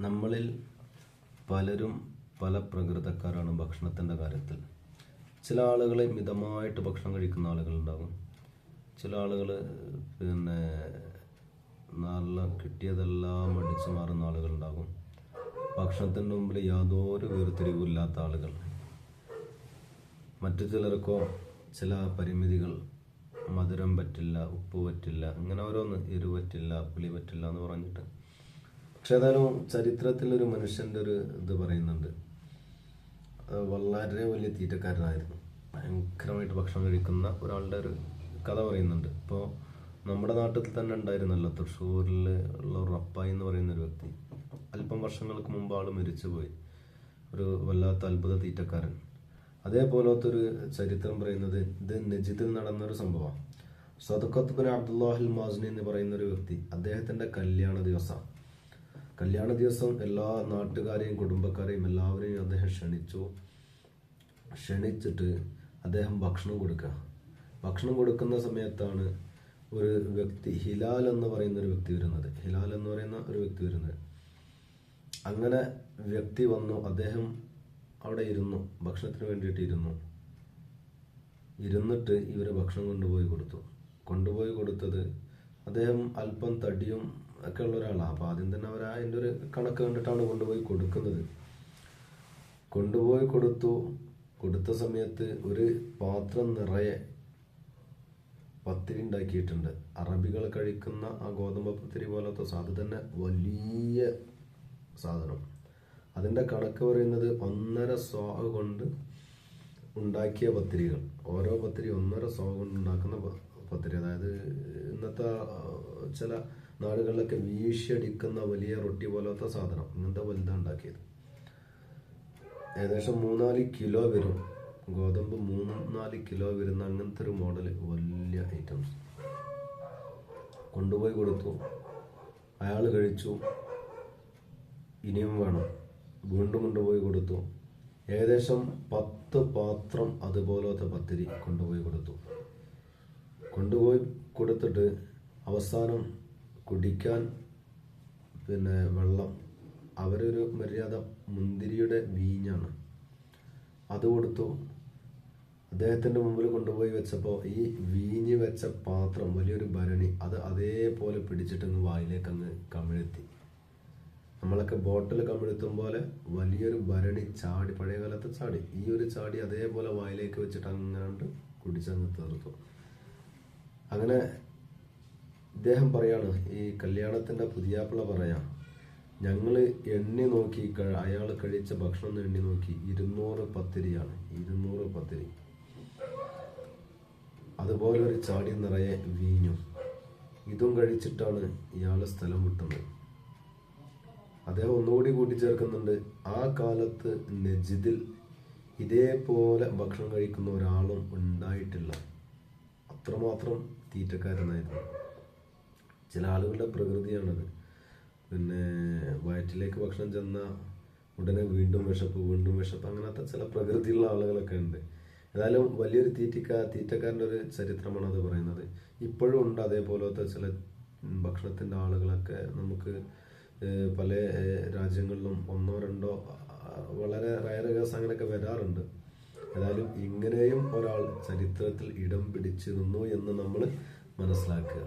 നമ്മളിൽ പലരും പല പ്രകൃതക്കാരാണ് ഭക്ഷണത്തിൻ്റെ കാര്യത്തിൽ. ചില ആളുകൾ മിതമായിട്ട് ഭക്ഷണം കഴിക്കുന്ന ആളുകളുണ്ടാകും. ചില ആളുകൾ നല്ല കിട്ടിയതെല്ലാം അടിച്ചു മാറുന്ന ആളുകളുണ്ടാകും. ഭക്ഷണത്തിൻ്റെ മുമ്പിൽ യാതൊരു വേർതിരിവില്ലാത്ത ആളുകൾ. മറ്റു ചിലർക്കോ ചില പരിമിതികൾ, മധുരം പറ്റില്ല, ഉപ്പ് പറ്റില്ല, അങ്ങനെ ഓരോന്ന്, എരിവ് പറ്റില്ല, പുളി പറ്റില്ല എന്ന് പറഞ്ഞിട്ട്. പക്ഷെ ഏതായാലും ചരിത്രത്തിൽ ഒരു മനുഷ്യൻ്റെ ഒരു ഇത് പറയുന്നുണ്ട്. വളരെ വലിയ തീറ്റക്കാരനായിരുന്നു, ഭയങ്കരമായിട്ട് ഭക്ഷണം കഴിക്കുന്ന ഒരാളുടെ ഒരു കഥ പറയുന്നുണ്ട്. ഇപ്പോൾ നമ്മുടെ നാട്ടിൽ തന്നെ ഉണ്ടായിരുന്നല്ലോ, തൃശ്ശൂരിൽ ഉള്ള റപ്പായി എന്ന് പറയുന്ന ഒരു വ്യക്തി. അല്പം വർഷങ്ങൾക്ക് മുമ്പ് ആൾ മരിച്ചുപോയി. ഒരു വല്ലാത്ത അത്ഭുത തീറ്റക്കാരൻ. അതേപോലത്തെ ഒരു ചരിത്രം പറയുന്നത് ഇത് നജിദിൽ നടന്നൊരു സംഭവമാണ്. സദഖത്ത് ബിൻ അബ്ദുല്ലാഹിൽ മാസ്നി എന്ന് പറയുന്ന ഒരു വ്യക്തി, അദ്ദേഹത്തിന്റെ കല്യാണ ദിവസം എല്ലാ നാട്ടുകാരെയും കുടുംബക്കാരെയും എല്ലാവരെയും അദ്ദേഹം ക്ഷണിച്ചിട്ട് അദ്ദേഹം ഭക്ഷണം കൊടുക്കുന്ന സമയത്താണ് ഒരു വ്യക്തി, ഹിലാൽ എന്ന് പറയുന്ന ഒരു വ്യക്തി വരുന്നത്. അങ്ങനെ വ്യക്തി വന്നു. അദ്ദേഹം അവിടെ ഭക്ഷണത്തിന് വേണ്ടിയിട്ട് ഇരുന്നിട്ട് ഇവരെ ഭക്ഷണം കൊണ്ടുപോയി കൊടുത്തത് കൊടുത്തത് അല്പം തടിയും ഒക്കെ ഉള്ള ഒരാളാണ്. അപ്പൊ ആദ്യം തന്നെ അവർ അതിൻ്റെ ഒരു കണക്ക് കണ്ടിട്ടാണ് കൊണ്ടുപോയി കൊടുത്ത സമയത്ത് ഒരു പാത്രം നിറയെ പത്തിരി ഉണ്ടാക്കിയിട്ടുണ്ട്. അറബികൾ കഴിക്കുന്ന ആ ഗോതമ്പ് പത്തിരി പോലത്തെ സാധനം തന്നെ, വലിയ സാധനം. അതിന്റെ കണക്ക് പറയുന്നത് 1.5 സോ കൊണ്ട് ഉണ്ടാക്കിയ പത്തിരികൾ. ഓരോ പത്തിരി 1.5 സോ കൊണ്ട് ഉണ്ടാക്കുന്ന പത്തിരി. അതായത് ഇന്നത്തെ ചില നാടുകളിലൊക്കെ വീശിയടിക്കുന്ന വലിയ റൊട്ടി പോലത്തെ സാധനം, ഇങ്ങനത്തെ വലുതാണ് ഉണ്ടാക്കിയത്. ഏകദേശം 3-4 കിലോ വരും. ഗോതമ്പ് 3-4 കിലോ വരുന്ന അങ്ങനത്തെ ഒരു മോഡൽ വലിയ ഐറ്റംസ് കൊണ്ടുപോയി കൊടുത്തു. അയാൾ കഴിച്ചു. ഇനിയും വേണം. വീണ്ടും കൊണ്ടുപോയി കൊടുത്തു. ഏകദേശം 10 പാത്രം അതുപോലത്തെ പത്തിരി കൊണ്ടുപോയി കൊടുത്തിട്ട് അവസാനം കുടിക്കാൻ വെള്ളം, അവരൊരു മര്യാദ മുന്തിരിയുടെ വീഞ്ഞാണ്, അത് കൊടുത്തു. അദ്ദേഹത്തിന്റെ മുമ്പിൽ കൊണ്ടുപോയി വെച്ചപ്പോൾ ഈ വീഞ്ഞ് വെച്ച പാത്രം, വലിയൊരു ഭരണി, അത് അതേപോലെ പിടിച്ചിട്ട് വായിലേക്ക് കമിഴ്ത്തി. നമ്മളൊക്കെ ബോട്ടിൽ കമിഴ്ത്തും പോലെ വലിയൊരു ഭരണി ചാടി, പഴയ കാലത്തെ ചാടി, ഈ ഒരു ചാടി അതേപോലെ വായിലേക്ക് വെച്ചിട്ട് അങ്ങനെ കുടിച്ചങ്ങ് തീർത്തു. അങ്ങനെ ഇദ്ദേഹം പറയാണ്, ഈ കല്യാണത്തിന്റെ പുതിയാപ്പിള പറയാ, ഞങ്ങള് എണ്ണി നോക്കി, അയാൾ കഴിച്ച ഭക്ഷണം എണ്ണി നോക്കി, 200 പത്തിരിയാണ്. 200 പത്തിരി, അതുപോലെ ഒരു ചാടി നിറയെ വീഞ്ഞും. ഇതും കഴിച്ചിട്ടാണ് ഇയാള് സ്ഥലം വിട്ടുന്നത്. അദ്ദേഹം ഒന്നുകൂടി കൂട്ടിച്ചേർക്കുന്നുണ്ട്, ആ കാലത്ത് നജിദിൽ ഇതേപോലെ ഭക്ഷണം കഴിക്കുന്ന ഒരാളും ഉണ്ടായിട്ടില്ല. അത്രമാത്രം തീറ്റക്കാരനായിരുന്നു. ചില ആളുകളുടെ പ്രകൃതിയാണത്. വയറ്റിലേക്ക് ഭക്ഷണം ചെന്ന ഉടനെ വീണ്ടും വിശപ്പ്, അങ്ങനത്തെ ചില പ്രകൃതിയുള്ള ആളുകളൊക്കെ ഉണ്ട്. ഏതായാലും വലിയൊരു തീറ്റക്കാരൻ്റെ ഒരു ചരിത്രമാണ് അത് പറയുന്നത്. ഇപ്പോഴും ഉണ്ട് അതേപോലത്തെ ചില ഭക്ഷണത്തിന്റെ ആളുകളൊക്കെ. നമുക്ക് പല രാജ്യങ്ങളിലും 1-2 വളരെ റയർ കേസ് അങ്ങനെയൊക്കെ വരാറുണ്ട്. ഏതായാലും ഇങ്ങനെയും ഒരാൾ ചരിത്രത്തിൽ ഇടം പിടിച്ചിരുന്നു എന്ന് നമ്മൾ മനസ്സിലാക്കുക.